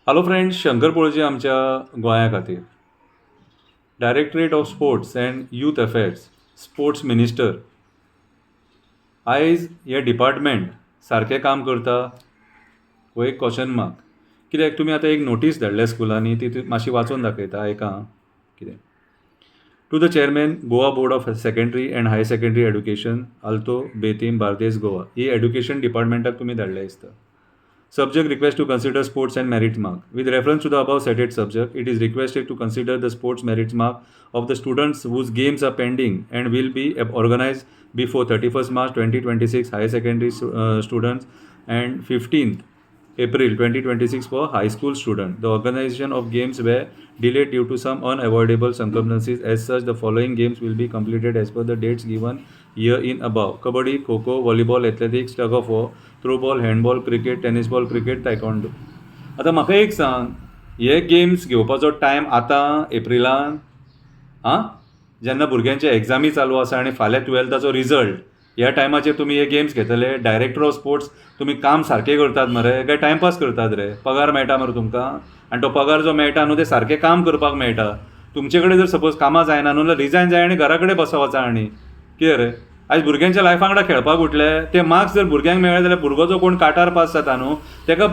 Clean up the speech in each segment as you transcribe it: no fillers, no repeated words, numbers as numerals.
Hello friends, Shankar पळोवची आमच्या गोंया खातीर directorate of sports and youth affairs sports minister आयज हे डिपार्टमेंट सारकें काम करता हो एक क्वेश्चन मार्क. कित्याक तुमी आतां एक नोटीस धाडल्या स्कुलांनी ती मातशी वाचून दाखयता आयका कितें. To the chairman Goa board of secondary and higher secondary education Alto Betim Bardez Goa ही एड्युकेशन डिपार्टमेंटाक तुमी धाडल्या दिसता. Subject request to consider sports and merit mark. With reference to the above cited subject, it is requested to consider the sports merit mark of the students whose games are pending and will be organized before 31st March 2026 higher secondary students and 15th April 2026 for high school students. The organization of games were delayed due to some unavoidable circumstances. As such, the following games will be completed as per the dates given here in above: kabaddi, kho-kho, volleyball, athletics, tug of war, throwball, handball, cricket, tennis ball, cricket, taekwondo. आतां म्हाका एक सांग, हे games घेवपाचो time आतां एप्रिलान जेन्ना भुरग्यांचे examinee चालू आसा आनी फाल्यां 12थाचो रिजल्ट, ह्या टायमाचेर तुमी हे गेम्स घेतले. डायरेक्टर ऑफ स्पोर्ट्स तुमी काम सारकें करतात मरे काय टायमपास करतात रे? पगार मेळटा मरे तुमकां, आनी तो पगार जो मेळटा न्हू ते सारकें काम करपाक मेळटा. तुमचे कडेन जर सपोज कामां जायना न्हू जाल्यार रिजायन जाय आनी घरा कडेन बसप वचा. आनी कितें रे, आयज भुरग्यांच्या लायफा वांगडा खेळपाक उठले ते मार्क्स जर भुरग्यांक मेळ्ळे जाल्यार भुरगो जो कोण काटार पास जाता न्हू तेका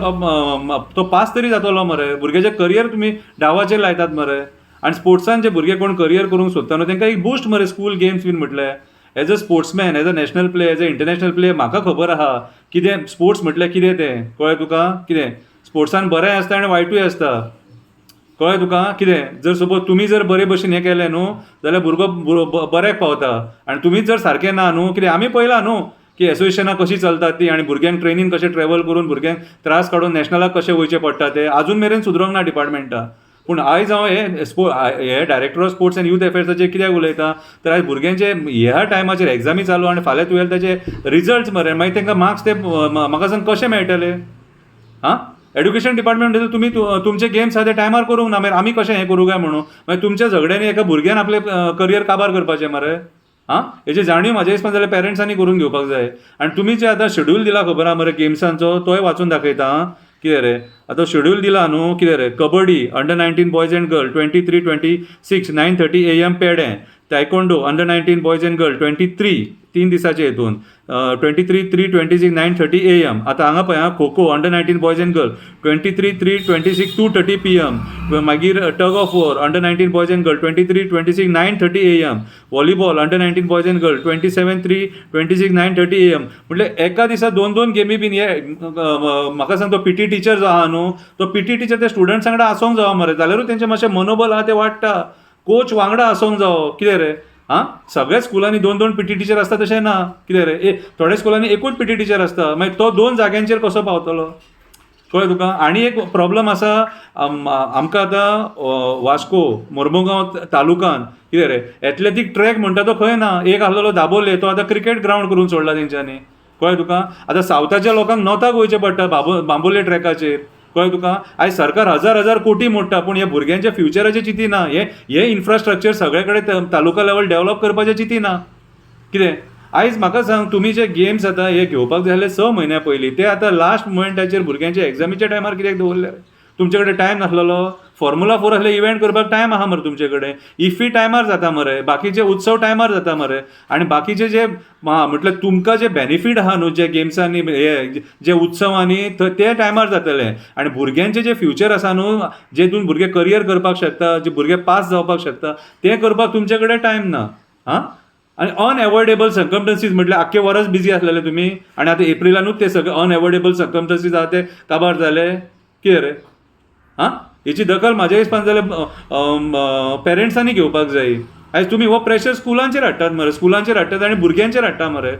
तो पास तरी जातलो मरे. भुरग्याचें करियर तुमी डावाचेर लायतात मरे. आनी स्पोर्ट्सान जे भुरगे कोण करियर करूंक सोदता न्हू तांकां एक बूस्ट मरे स्कूल गेम्स बीन म्हटले. As a sportsman, as a national player, as a international player म्हाका खबर आहा कितें स्पोर्ट्स म्हटल्यार कितें तें. कळ्ळें तुका? कितें स्पोर्ट्सान बरें आसता आनी वायटूय आसता. कळ्ळें तुका? कितें जर सपोज तुमी जर बरे भशेन हें केलें न्हू जाल्यार भुरगो बऱ्याक पावता. आनी तुमीच जर सारकें ना न्हू, कितें आमी पळयलां न्हू की एसोसिएशनां कशी चलतात ती, आनी भुरग्यांक ट्रेनीन कशें ट्रॅव्हल करून भुरग्यांक त्रास काडून नॅशनलाक कशें वयचें पडटा ते आजून मेरेन सुदरूंक ना डिपार्टमेंटा. पूण आयज हांव हे director of sports and youth अफेर्साचेर कित्याक उलयता तर आयज भुरग्यांचे ह्या टायमाचेर एग्जामी चालू आनी फाल्यां 12थाचे रिजल्ट्स मरे, मागीर तांकां मार्क्स ते म्हाका सांग कशे मेळटले? एड्युकेशन डिपार्टमेंट तुमी तुमचे गेम्स आहा ते टायमार करूंक ना, मागीर आमी कशें हें करूं काय म्हणून मागीर तुमच्या झगड्यांनी एका भुरग्यान आपलें करियर काबार करपाचें मरे. हेची जाणीव म्हाज्या हिसपान जाल्यार पेरंट्सांनी करून घेवपाक जाय. आनी तुमी जे आतां शेड्यूल दिला खबर आहा मरे गेम्सांचो, तोय वाचून दाखयता. कितें रे, आतां शेड्यूल दिला न्हू, कितें रे, kabaddi under boys and girl 23-26 9:30 AM पेडे. Taekwondo under boys and girl 23 3 दिसाचे हितून 23-3-26 9:30 AM. आतां हांगा पळय kho kho under boys and girl 23-3-26 2:30 PM. मागीर tug of war under boys and girl 23-26 9:30 AM. Volleyball under boys and girl 27-3-26 9:30 AM. म्हणजे एका दिसा 2-2 गेमी बीन हे म्हाका सांग तो PT टीचर जो आहा न्हू तो PT टीचर त्या स्टुडंट्सां वांगडा आसोंक जावो मरे, जाल्यारूच तेंचें मातशें मनोबल आहा तें वाडटा. कोच वांगडा आसोंक जावो. कितें रे, सगळ्या स्कुलांनी 2-2 PT टीचर आसता तशें ना. कितें रे, थोड्या स्कुलांनी एकूच PT टीचर आसता, मागीर तो 2 जाग्यांचेर कसो पावतलो? कळ्ळें तुका? आनी एक प्रॉब्लम आसा आमकां आतां वास्को मोर्मुगांव तालुकान कितें रे एथलेटीक ट्रॅक म्हणटा तो खंय ना. एक आसलेलो दाबोले तो आतां क्रिकेट ग्रावंड करून सोडला तेंच्यांनी. कळ्ळें तुका? आतां सावथाच्या लोकांक नॉर्थाक वयचें पडटा बांबोले ट्रॅकाचेर. कळ्ळें तुका? आयज सरकार हजार कोटी मोडटा पूण ह्या भुरग्यांच्या फ्युचराचें चिंतिना. हे इन्फ्रास्ट्रक्चर सगळे कडेन तालुका लेवल डेव्हलप करपाचें चिंतिना. कितें आयज म्हाका सांग, तुमी जे गेम्स आतां हे घेवपाक जाय आसले 6 म्हयन्या पयलीं ते आतां लास्ट मोमेंटाचेर भुरग्यांच्या एग्जामीच्या टायमार कित्याक दवरले? तुमचे कडेन टायम नासलेलो? फॉर्म्युला 4 असले इव्हेंट करपाक टायम आहा मरे तुमचे कडेन. इफ्फी टायमार जाता मरे, बाकीचे उत्सव टायमार जाता मरे. आनी बाकीचे जे म्हटल्यार तुमकां जे बेनिफीट आहा न्हू जे गेम्सांनी हे जे उत्सवांनी ते टायमार जातले. आनी भुरग्यांचे जे फ्युचर आसा न्हू जेतून भुरगे करियर करपाक शकता, जे भुरगे पास जावपाक शकता ते करपाक तुमचे कडेन टायम ना. आनी अनएवॉयडेबल सर्कमस्टन्सीस म्हटल्यार आख्खे वर्स बिजी आसलेले तुमी आनी आतां एप्रिलानूच ते सगळे अनएवॉयडेबल सर्कमस्टन्सीस आहा ते काबार जाले. कितें रे, हेची दखल म्हाज्या हिसपान जाल्यार पेरंट्सांनी घेवपाक जाय. आयज तुमी हो प्रेशर स्कुलांचेर हाडटात मरे, स्कुलांचेर हाडटात आनी भुरग्यांचेर हाडटा मरे.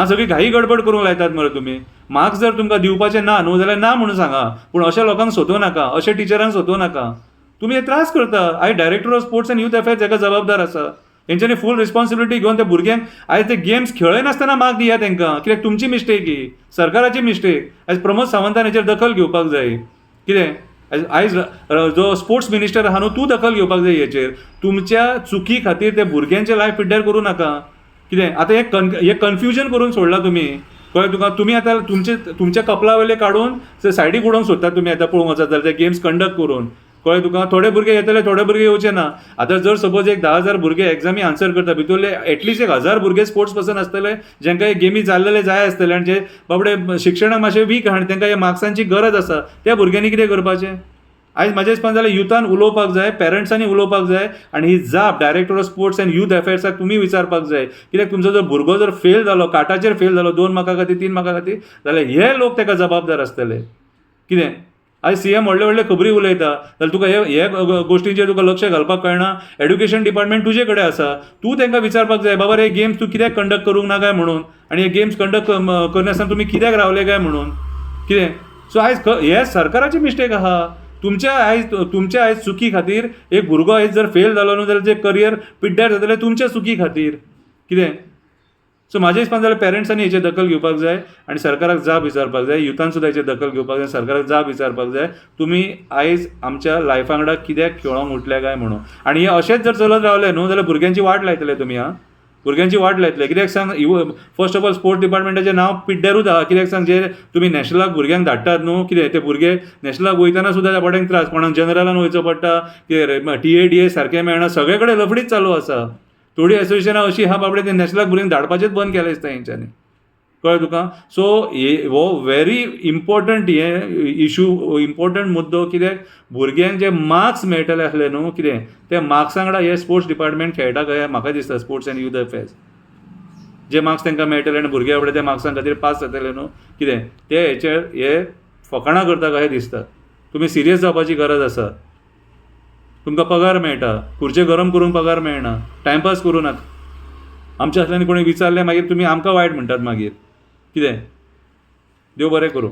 सगळी घाई गडबड करूंक लायतात मरे तुमी. मार्क्स जर तुमकां दिवपाचे ना न्हू जाल्यार ना म्हणून सांगा, पूण अशा लोकांक सोदूं नाका, अशा टिचरांक सोदूं नाका. तुमी हे त्रास करता. आयज director of sports and youth affairs हेका जबाबदार आसा. तेंच्यांनी फूल रिस्पॉन्सिबिलिटी घेवन त्या भुरग्यांक आयज ते गेम्स खेळनासतना मार्क दिया तांकां. कित्याक तुमची मिस्टेक ही, सरकाराची मिस्टेक. आयज प्रमोद सावंतान हेचेर दखल घेवपाक जाय. कितें आयज जो स्पोर्ट्स मिनिस्टर आहा न्हू तूं दखल घेवपाक जाय हेचेर. तुमच्या चुकी खातीर ते भुरग्यांचे लायफ पिड्ड्यार करूं नाका. कितें आतां हे कन्फ्युजन करून सोडला तुमी. कळ्ळें तुका. तुमी आतां तुमच्या कपला वयले काडून सायडीक उडोवंक सोदतात तुमी आतां पळोवंक वचत जाल्यार ते गेम्स कंडक्ट करून. कळ्ळें तुका. थोडे भुरगे येतले, थोडे भुरगे येवचे ना. आतां जर सपोज एक 10,000 भुरगे एग्जामी आन्सर करता, भितरले एटलिस्ट 1,000 भुरगे स्पोर्ट्स पर्सन आसतले जेंकां हे गेमी जाल्लेले जाय आसतले आनी जे बाबडे शिक्षणाक मातशे वीक आहा आनी तांकां ह्या मार्क्सांची गरज आसा, त्या भुरग्यांनी कितें करपाचें. आयज म्हाजें दिसपान जाल्यार युथान उलोवपाक जाय, पेरंट्सांनी उलोवपाक जाय आनी ही जाप director of sports and youth अफेर्साक तुमी विचारपाक जाय. कित्याक तुमचो जर भुरगो जर फेल जालो, काटाचेर फेल जालो 2 मार्का खातीर 3 मार्का खातीर, जाल्यार हे लोक ताका जबाबदार आसतले. कितें आयज सीएम व्हडले व्हडले खबरी उलयता जाल्यार तुका हे गोश्टींचेर तुका लक्ष घालपाक कळना. एड्युकेशन डिपार्टमेंट तुजे कडेन आसा, तूं तांकां विचारपाक जाय बाबा हे गेम्स तूं कित्याक कंडक्ट करूंक ना काय म्हणून, आनी हे गेम्स कंडक्ट करनासतना तुमी कित्याक रावले काय म्हणून. कितें सो आयज हे सरकाराची मिस्टेक आहा. तुमच्या आयज चुकी खातीर एक भुरगो आयज जर फेल जालो न्हू जाल्यार जे करियर पिड्ड्यार जातलें तुमच्या चुकी खातीर. कितें सो म्हाज्या हिसपान जाल्यार पेरंट्सांनी हेचेर दखल घेवपाक जाय आनी सरकाराक जाप विचारपाक जाय. युथान सुद्दां हेचेर दखल घेवपाक जाय, सरकाराक जाप विचारपाक जाय तुमी आयज आमच्या लायफा वांगडा कित्याक खेळोंक उठल्या काय म्हणून. आनी हे अशेंच जर चलत रावले न्हू जाल्यार भुरग्यांची वाट लायतले तुमी. भुरग्यांची वाट लायतले. कित्याक सांग, फर्स्ट ऑफ ऑल स्पोर्ट्स डिपार्टमेंटाचें नांव पिड्ड्यारूच आहा. कित्याक सांग, जे तुमी नॅशनलाक भुरग्यांक धाडटात न्हू, कितें ते भुरगे नॅशनलाक वयतना सुद्दां त्या पड्यांक त्रास, कोणाक जनरलान वयचो पडटा, कितें TADA सारकें मेळना, सगळे कडेन लफडीच चालू आसा. थोडी एसोसिएशनां अशी आहा बाबडे ते नॅशनलाक भुरग्यांक धाडपाचेच बंद केलें दिसता हेंच्यांनी. कळ्ळें तुका. सो हो व्हेरी इम्पॉर्टंट इशू, इम्पॉर्टंट मुद्दो. कित्याक भुरग्यांक जे मार्क्स मेळटले आसले न्हू, कितें ते मार्क्सां वांगडा हे स्पोर्ट्स डिपार्टमेंट खेळटा काय म्हाका दिसता. स्पोर्ट्स एंड यूथ अफेर्स जे मार्क्स तांकां मेळटले आनी भुरगे बाबडे त्या मार्क्सां खातीर पास जातले न्हू, कितें ते हेचेर हे फकाणां करता कशें दिसता. तुमी सिरियस जावपाची गरज आसा. तुमकां पगार मेळटा, खुर्चे गरम करून पगार मेळना, टायमपास करूं नाका. आमच्या असल्यानी कोणी विचारलें मागीर तुमी आमकां वायट म्हणटात मागीर. कितें देव बरें करूं.